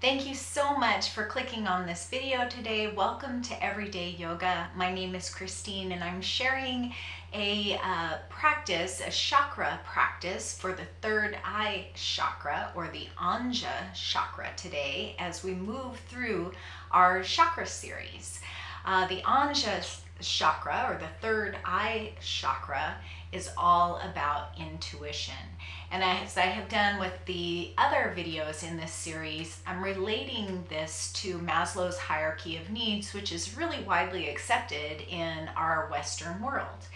Thank you so much for clicking on this video today. Welcome to Everyday Yoga. My name is Christine and I'm sharing a practice, a chakra practice for the third eye chakra or the Anja chakra today as we move through our chakra series. The Anja chakra or the third eye chakra is all about intuition. And as I have done with the other videos in this series, I'm relating this to Maslow's hierarchy of needs, which is really widely accepted in our Western world.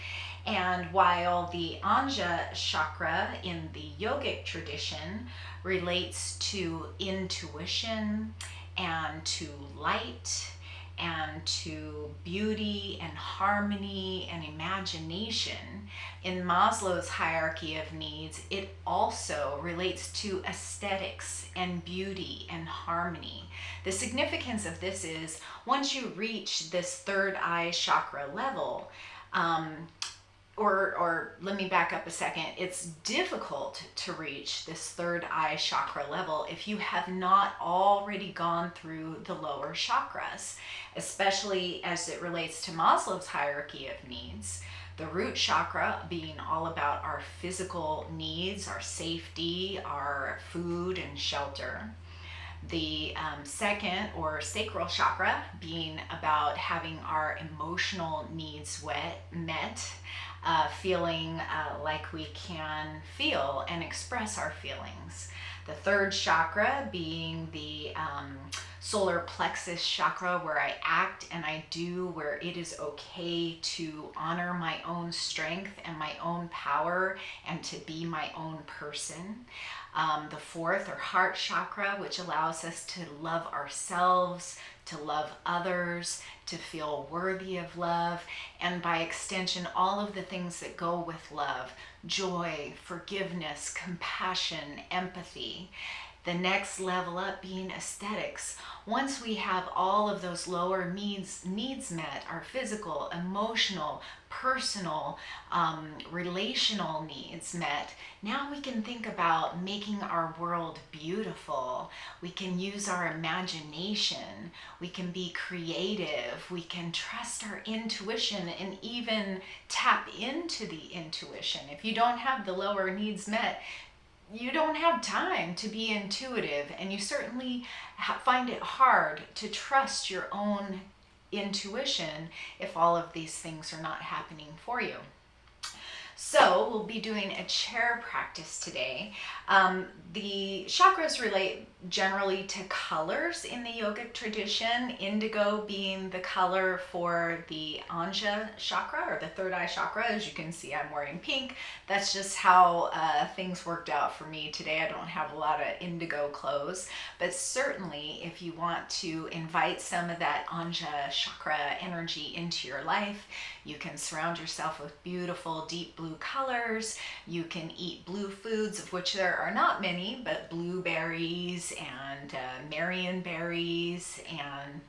And while the Anja chakra in the yogic tradition relates to intuition and to light and to beauty and harmony and imagination, in Maslow's hierarchy of needs, it also relates to aesthetics and beauty and harmony. The significance of this is once you reach this third eye chakra level, or let me back up a second, it's difficult to reach this third eye chakra level if you have not already gone through the lower chakras, especially as it relates to Maslow's hierarchy of needs. The root chakra being all about our physical needs, our safety, our food and shelter. The second or sacral chakra being about having our emotional needs met, feeling like we can feel and express our feelings. The third chakra being the solar plexus chakra, where I act and I do, where it is okay to honor my own strength and my own power and to be my own person. The fourth or heart chakra, which allows us to love ourselves, to love others, to feel worthy of love, and by extension, all of the things that go with love: joy, forgiveness, compassion, empathy. The next level up being aesthetics. Once we have all of those lower needs met, our physical, emotional, personal, relational needs met, now we can think about making our world beautiful. We can use our imagination. We can be creative. We can trust our intuition and even tap into the intuition. If you don't have the lower needs met, you don't have time to be intuitive, and you certainly find it hard to trust your own intuition if all of these things are not happening for you. So we'll be doing a chair practice today. The chakras relate generally to colors in the yogic tradition, indigo being the color for the Anja chakra or the third eye chakra. As you can see, I'm wearing pink. That's just how things worked out for me today. I don't have a lot of indigo clothes, but certainly if you want to invite some of that Anja chakra energy into your life, you can surround yourself with beautiful deep blue colors. You can eat blue foods, of which there are not many, but blueberries and marionberries, and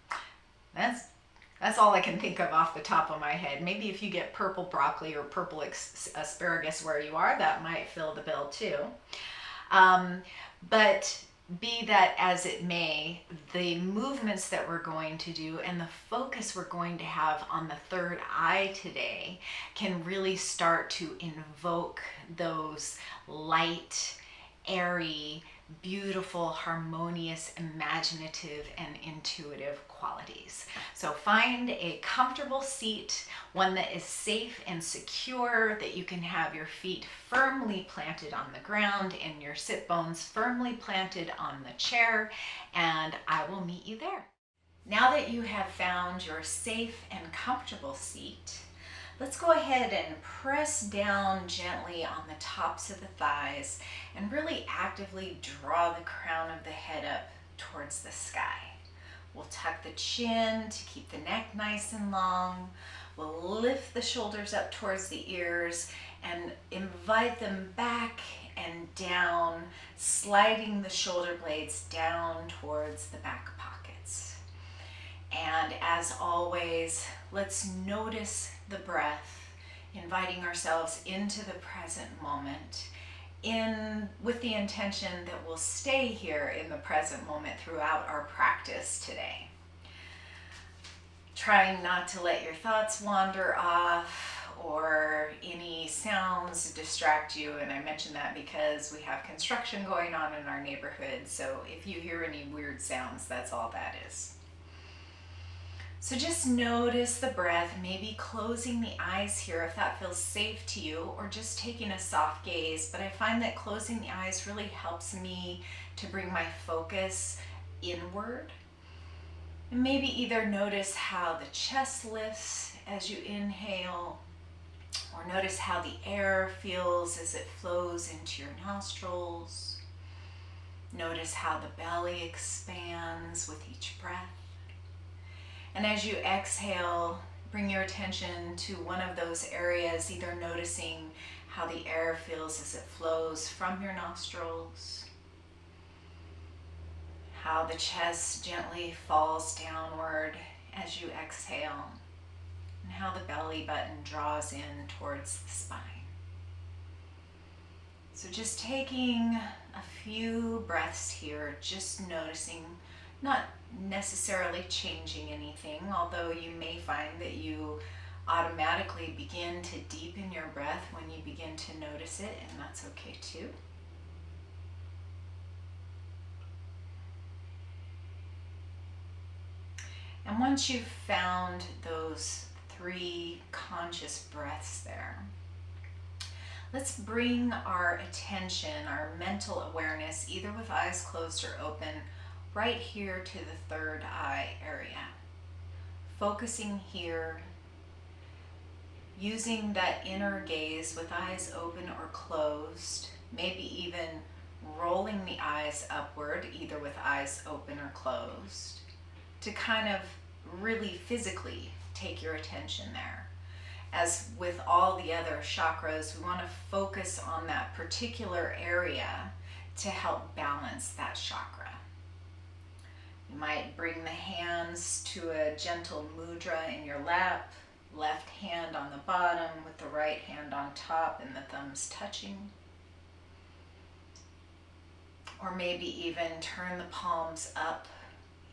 that's all I can think of off the top of my head. Maybe if you get purple broccoli or purple asparagus where you are, that might fill the bill too. But be that as it may, the movements that we're going to do and the focus we're going to have on the third eye today can really start to invoke those light, airy, beautiful, harmonious, imaginative, and intuitive qualities. So find a comfortable seat, one that is safe and secure, that you can have your feet firmly planted on the ground and your sit bones firmly planted on the chair, and I will meet you there. Now that you have found your safe and comfortable seat, let's go ahead and press down gently on the tops of the thighs and really actively draw the crown of the head up towards the sky. We'll tuck the chin to keep the neck nice and long. We'll lift the shoulders up towards the ears and invite them back and down, sliding the shoulder blades down towards the back pockets. And as always, let's notice the breath, inviting ourselves into the present moment with the intention that we'll stay here in the present moment throughout our practice today. Trying not to let your thoughts wander off or any sounds distract you. And I mention that because we have construction going on in our neighborhood. So if you hear any weird sounds, that's all that is. So just notice the breath, maybe closing the eyes here if that feels safe to you, or just taking a soft gaze. But I find that closing the eyes really helps me to bring my focus inward. And maybe either notice how the chest lifts as you inhale, or notice how the air feels as it flows into your nostrils. Notice how the belly expands with each breath. And as you exhale, bring your attention to one of those areas, either noticing how the air feels as it flows from your nostrils, how the chest gently falls downward as you exhale, and how the belly button draws in towards the spine. So just taking a few breaths here, just noticing, not necessarily changing anything, although you may find that you automatically begin to deepen your breath when you begin to notice it, and that's okay too. And once you've found those 3 conscious breaths there, let's bring our attention, our mental awareness, either with eyes closed or open, right here to the third eye area. Focusing here, using that inner gaze with eyes open or closed, maybe even rolling the eyes upward, either with eyes open or closed, to kind of really physically take your attention there. As with all the other chakras, we want to focus on that particular area to help balance that chakra. You might bring the hands to a gentle mudra in your lap, left hand on the bottom with the right hand on top and the thumbs touching. Or maybe even turn the palms up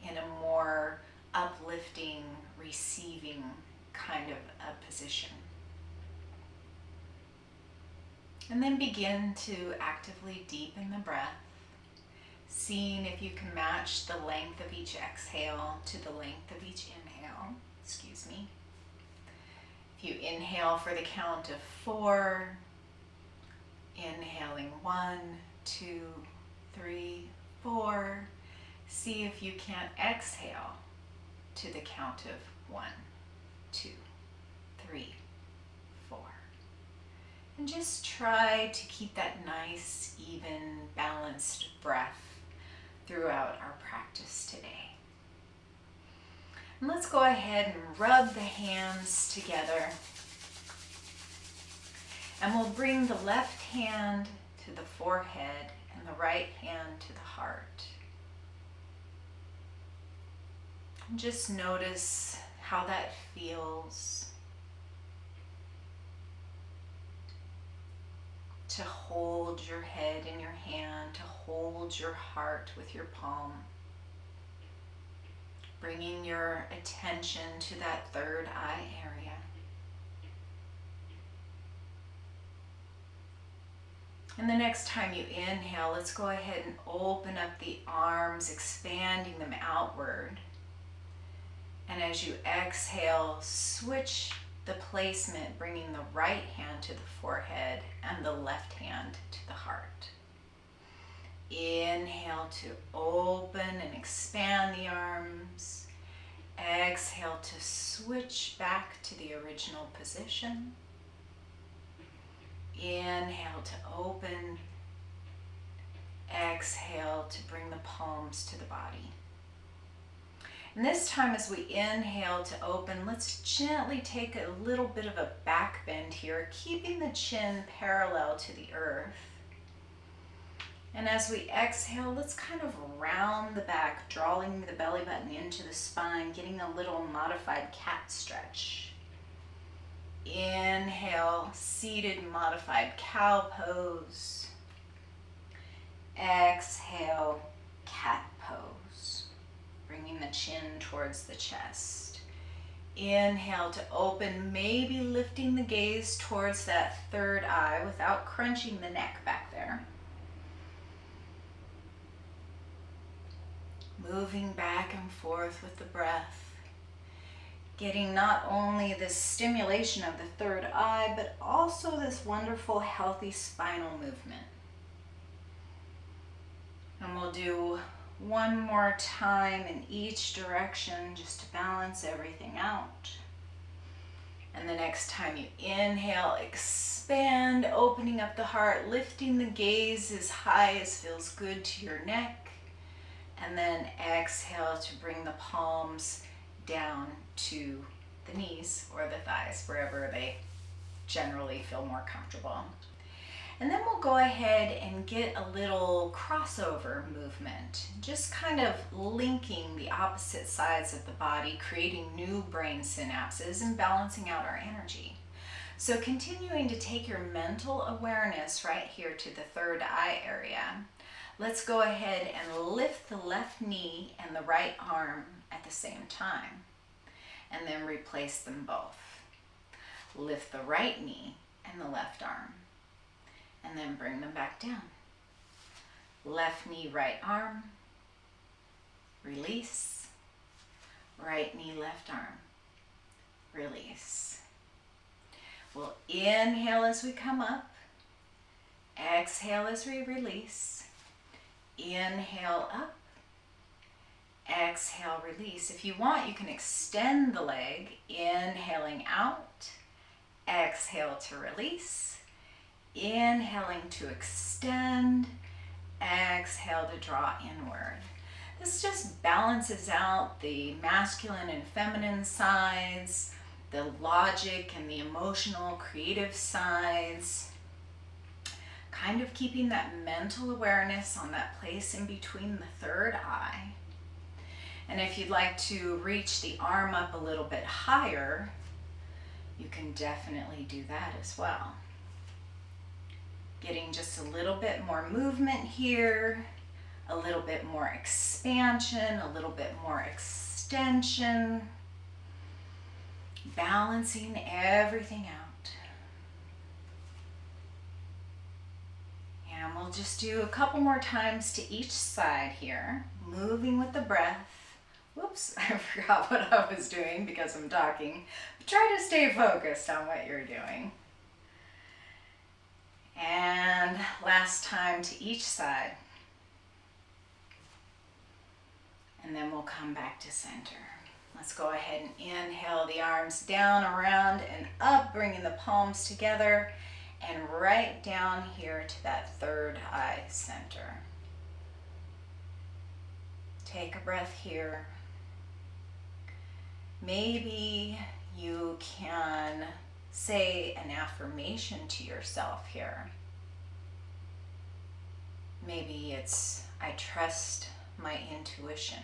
in a more uplifting, receiving kind of a position. And then begin to actively deepen the breath, seeing if you can match the length of each exhale to the length of each inhale. Excuse me. If you inhale for the count of 4, inhaling 1, 2, 3, 4, see if you can exhale to the count of 1, 2, 3, 4. And just try to keep that nice, even, balanced breath throughout our practice today. And let's go ahead and rub the hands together. And we'll bring the left hand to the forehead and the right hand to the heart. And just notice how that feels to hold your head in your hand, to hold your heart with your palm. Bringing your attention to that third eye area. And the next time you inhale, let's go ahead and open up the arms, expanding them outward. And as you exhale, switch the placement, bringing the right hand to the forehead and the left hand to the heart. Inhale to open and expand the arms. Exhale to switch back to the original position. Inhale to open. Exhale to bring the palms to the body. And this time as we inhale to open, let's gently take a little bit of a back bend here, keeping the chin parallel to the earth. And as we exhale, let's kind of round the back, drawing the belly button into the spine, getting a little modified cat stretch. Inhale, seated modified cow pose. Exhale, cat pose. Bringing the chin towards the chest. Inhale to open, maybe lifting the gaze towards that third eye without crunching the neck back there. Moving back and forth with the breath. Getting not only this stimulation of the third eye, but also this wonderful healthy spinal movement. And we'll do one more time in each direction just to balance everything out. And the next time you inhale, expand, opening up the heart, lifting the gaze as high as feels good to your neck. And then exhale to bring the palms down to the knees or the thighs, wherever they generally feel more comfortable. And then we'll go ahead and get a little crossover movement, just kind of linking the opposite sides of the body, creating new brain synapses and balancing out our energy. So continuing to take your mental awareness right here to the third eye area. Let's go ahead and lift the left knee and the right arm at the same time, and then replace them both. Lift the right knee and the left arm, and then bring them back down. Left knee, right arm, release. Right knee, left arm, release. We'll inhale as we come up, exhale as we release. Inhale up, exhale, release. If you want, you can extend the leg, inhaling out, exhale to release, inhaling to extend, exhale to draw inward. This just balances out the masculine and feminine sides, the logic and the emotional, creative sides. Kind of keeping that mental awareness on that place in between the third eye. And if you'd like to reach the arm up a little bit higher, you can definitely do that as well. Getting just a little bit more movement here, a little bit more expansion, a little bit more extension, balancing everything out. And we'll just do a couple more times to each side here, moving with the breath. Whoops, I forgot what I was doing because I'm talking. But try to stay focused on what you're doing. And last time to each side. And then we'll come back to center. Let's go ahead and inhale the arms down, around, and up, bringing the palms together. And right down here to that third eye center. Take a breath here. Maybe you can say an affirmation to yourself here. Maybe it's, I trust my intuition.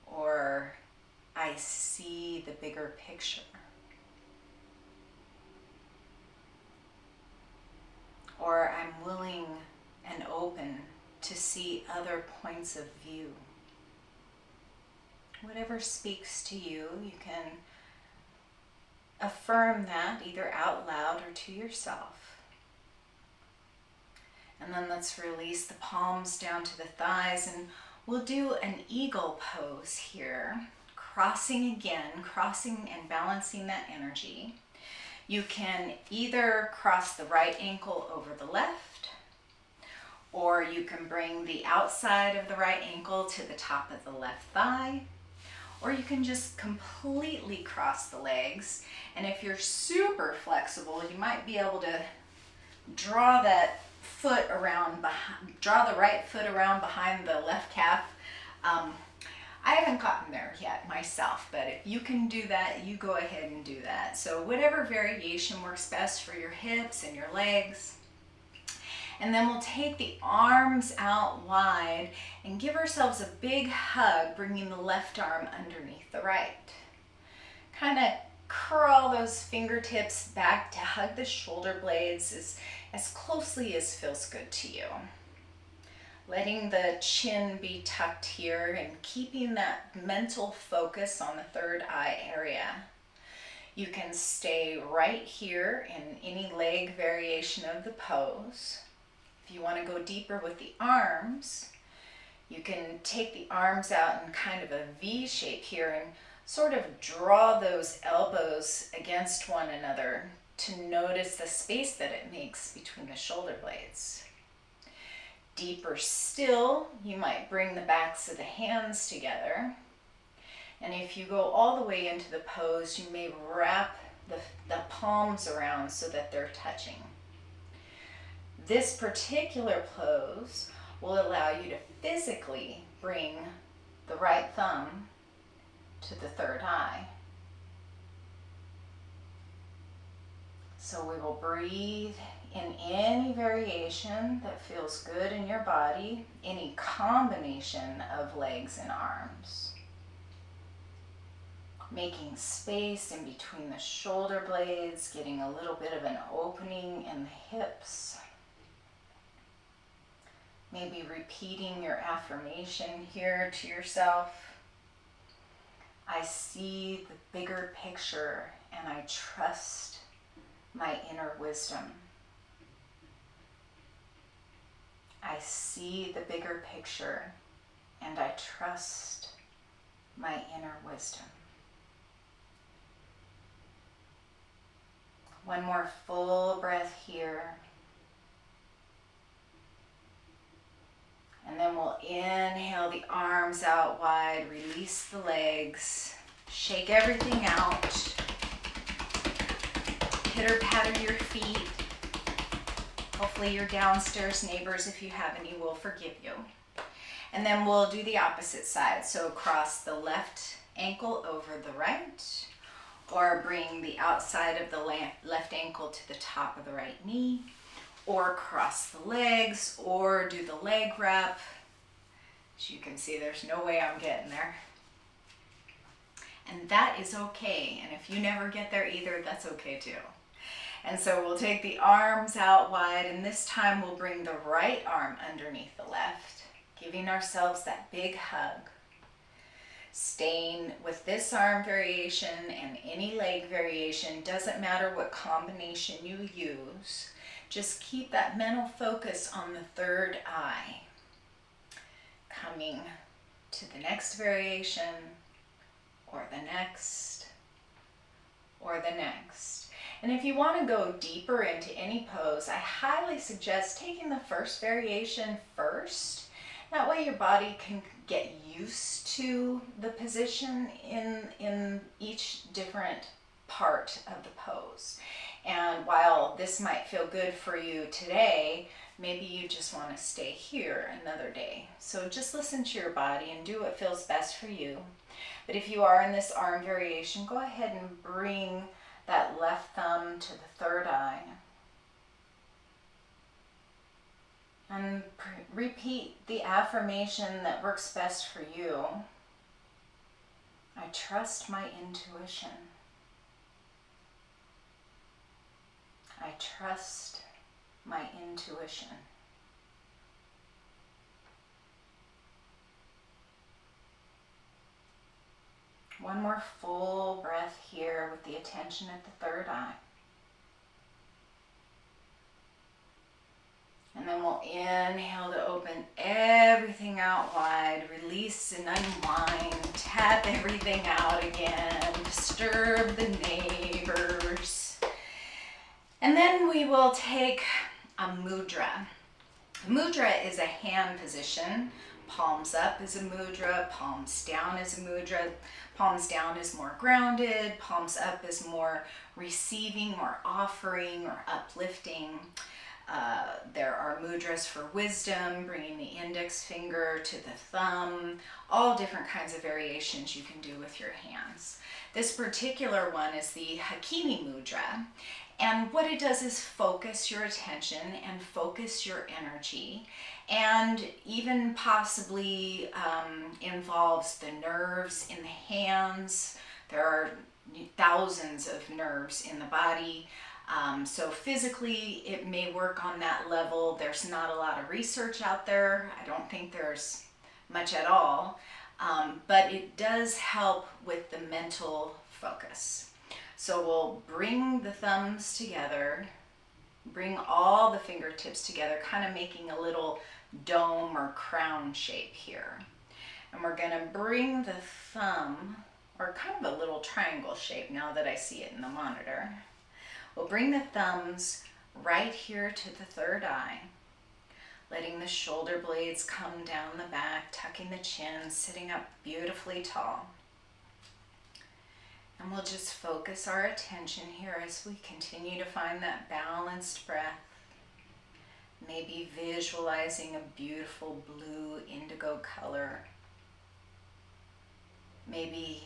Or I see the bigger picture. Or I'm willing and open to see other points of view. Whatever speaks to you, you can affirm that either out loud or to yourself. And then let's release the palms down to the thighs, and we'll do an eagle pose here, crossing and balancing that energy. You can either cross the right ankle over the left, or you can bring the outside of the right ankle to the top of the left thigh, or you can just completely cross the legs. And if you're super flexible, you might be able to draw that foot around, draw the right foot around behind the left calf. I haven't gotten there yet myself, but if you can do that, you go ahead and do that. So whatever variation works best for your hips and your legs. And then we'll take the arms out wide and give ourselves a big hug, bringing the left arm underneath the right. Kind of curl those fingertips back to hug the shoulder blades as as closely as feels good to you. Letting the chin be tucked here and keeping that mental focus on the third eye area. You can stay right here in any leg variation of the pose. If you want to go deeper with the arms, you can take the arms out in kind of a V shape here and sort of draw those elbows against one another to notice the space that it makes between the shoulder blades. Deeper still, you might bring the backs of the hands together. And if you go all the way into the pose, you may wrap the palms around so that they're touching. This particular pose will allow you to physically bring the right thumb to the third eye. So we will breathe in any variation that feels good in your body, any combination of legs and arms. Making space in between the shoulder blades, getting a little bit of an opening in the hips. Maybe repeating your affirmation here to yourself. I see the bigger picture and I trust my inner wisdom. I see the bigger picture and I trust my inner wisdom. One more full breath here. And then we'll inhale the arms out wide, release the legs, shake everything out, pitter patter your feet. Hopefully your downstairs neighbors, if you have any, will forgive you. And then we'll do the opposite side. So cross the left ankle over the right, or bring the outside of the left ankle to the top of the right knee, or cross the legs, or do the leg wrap. As you can see, there's no way I'm getting there. And that is okay. And if you never get there either, that's okay too. And so we'll take the arms out wide, and this time we'll bring the right arm underneath the left, giving ourselves that big hug. Staying with this arm variation and any leg variation, doesn't matter what combination you use. Just keep that mental focus on the third eye. Coming to the next variation, or the next, or the next. And if you want to go deeper into any pose, I highly suggest taking the first variation first. That way your body can get used to the position in each different part of the pose. And while this might feel good for you today, maybe you just want to stay here another day. So just listen to your body and do what feels best for you. But if you are in this arm variation, go ahead and bring that left thumb to the third eye. And repeat the affirmation that works best for you. I trust my intuition. I trust my intuition. One more full breath here with the attention at the third eye. And then we'll inhale to open everything out wide, release and unwind, tap everything out again, disturb the neighbors. And then we will take a mudra. Mudra is a hand position. Palms up is a mudra, palms down is a mudra. Palms down is more grounded, palms up is more receiving, more offering, or uplifting. There are mudras for wisdom, bringing the index finger to the thumb, all different kinds of variations you can do with your hands. This particular one is the Hikini Mudra, and what it does is focus your attention and focus your energy, and even possibly involves the nerves in the hands. There are thousands of nerves in the body. So physically, it may work on that level. There's not a lot of research out there. I don't think there's much at all. But it does help with the mental focus. So we'll bring the thumbs together, bring all the fingertips together, kind of making a little dome or crown shape here. And we're gonna bring the thumb, or kind of a little triangle shape now that I see it in the monitor. We'll bring the thumbs right here to the third eye, letting the shoulder blades come down the back, tucking the chin, sitting up beautifully tall. And we'll just focus our attention here as we continue to find that balanced breath. Maybe visualizing a beautiful blue indigo color. Maybe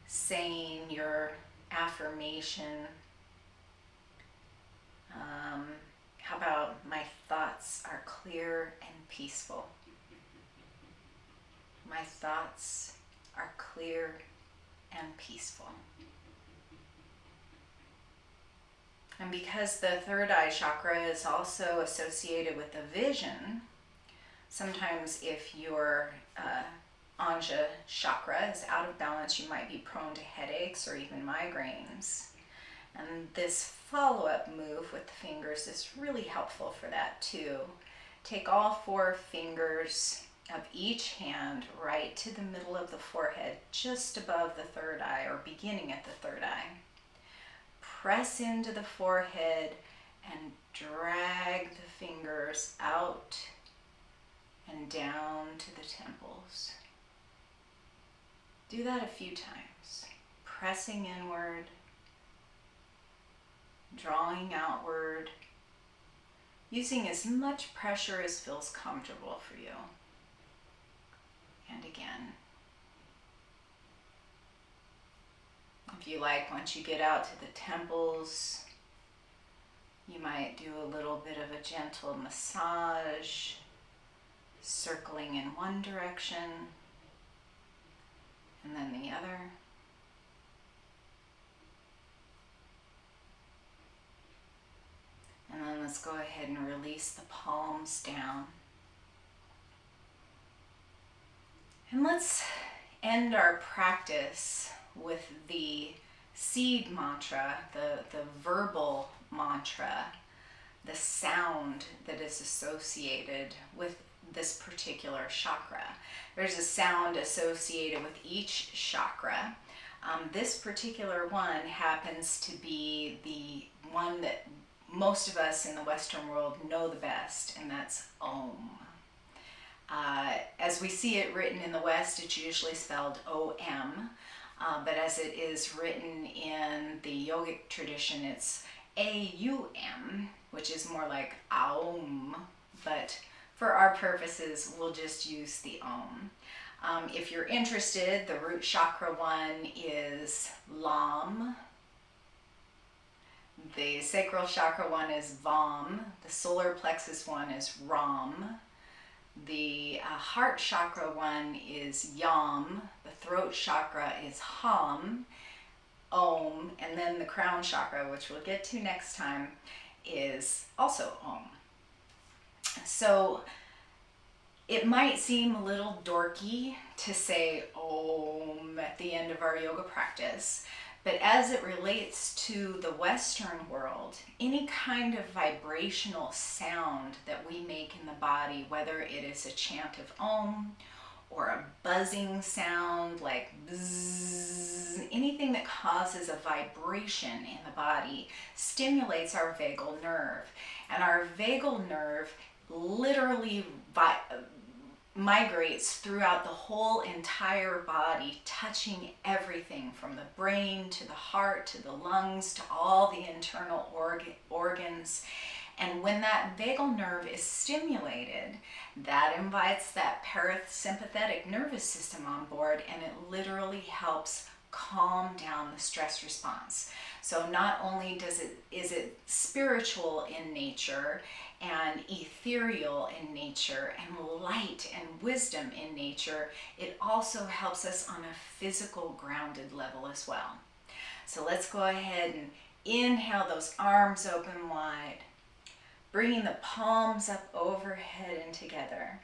saying your affirmation. How about my thoughts are clear and peaceful? My thoughts are clear and peaceful. And because the third eye chakra is also associated with the vision, sometimes if your Anja chakra is out of balance, you might be prone to headaches or even migraines. And this follow-up move with the fingers is really helpful for that too. Take all 4 fingers of each hand right to the middle of the forehead, just above the third eye or beginning at the third eye. Press into the forehead and drag the fingers out and down to the temples. Do that a few times, pressing inward, drawing outward, using as much pressure as feels comfortable for you. And again. If you like, once you get out to the temples, you might do a little bit of a gentle massage, circling in one direction and then the other. And then let's go ahead and release the palms down. And let's end our practice with the seed mantra, the verbal mantra, the sound that is associated with this particular chakra. There's a sound associated with each chakra. This particular one happens to be the one that most of us in the Western world know the best, and that's Om. As we see it written in the West, it's usually spelled O-M, but as it is written in the yogic tradition, it's A-U-M, which is more like Aum, but for our purposes, we'll just use the Om. If you're interested, the root chakra one is Lam. The sacral chakra one is Vam. The solar plexus one is Ram. The heart chakra one is Yam. The throat chakra is Ham, Om. And then the crown chakra, which we'll get to next time, is also Om. So it might seem a little dorky to say Om at the end of our yoga practice, but as it relates to the Western world, any kind of vibrational sound that we make in the body, whether it is a chant of Om or a buzzing sound like bzzz, anything that causes a vibration in the body stimulates our vagal nerve. And our vagal nerve literally migrates throughout the whole entire body, touching everything from the brain to the heart to the lungs to all the internal organs. And when that vagal nerve is stimulated, that invites that parasympathetic nervous system on board, and it literally helps calm down the stress response. So not only is it spiritual in nature and ethereal in nature and light and wisdom in nature, it also helps us on a physical grounded level as well. So let's go ahead and Inhale, those arms open wide. Bringing the palms up overhead and together.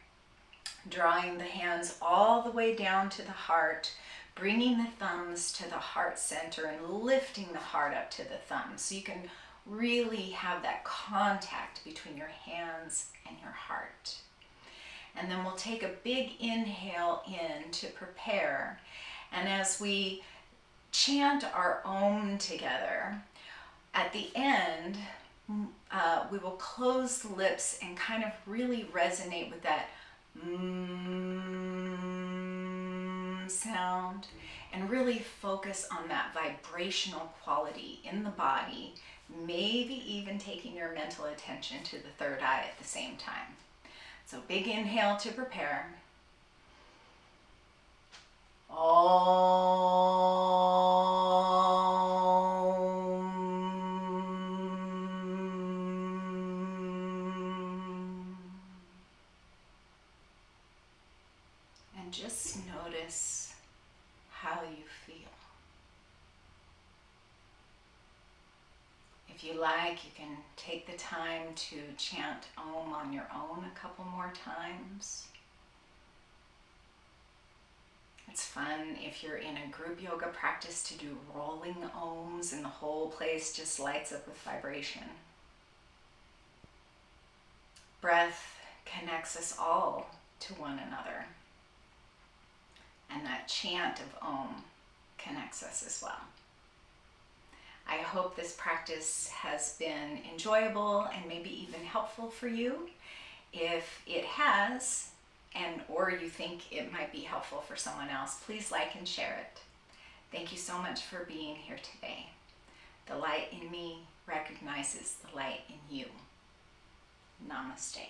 Drawing the hands all the way down to the heart. Bringing the thumbs to the heart center and lifting the heart up to the thumbs. So you can really have that contact between your hands and your heart. And then we'll take a big inhale in to prepare. And as we chant our Om together, at the end, we will close the lips and kind of really resonate with that sound and really focus on that vibrational quality in the body, maybe even taking your mental attention to the third eye at the same time. So big inhale to prepare. And just notice how you feel. If you like, you can take the time to chant Om on your own a couple more times. It's fun if you're in a group yoga practice to do rolling Oms and the whole place just lights up with vibration. Breath connects us all to one another. And that chant of Om connects us as well. I hope this practice has been enjoyable and maybe even helpful for you. If it has, or you think it might be helpful for someone else, please like and share it. Thank you so much for being here today. The light in me recognizes the light in you. Namaste.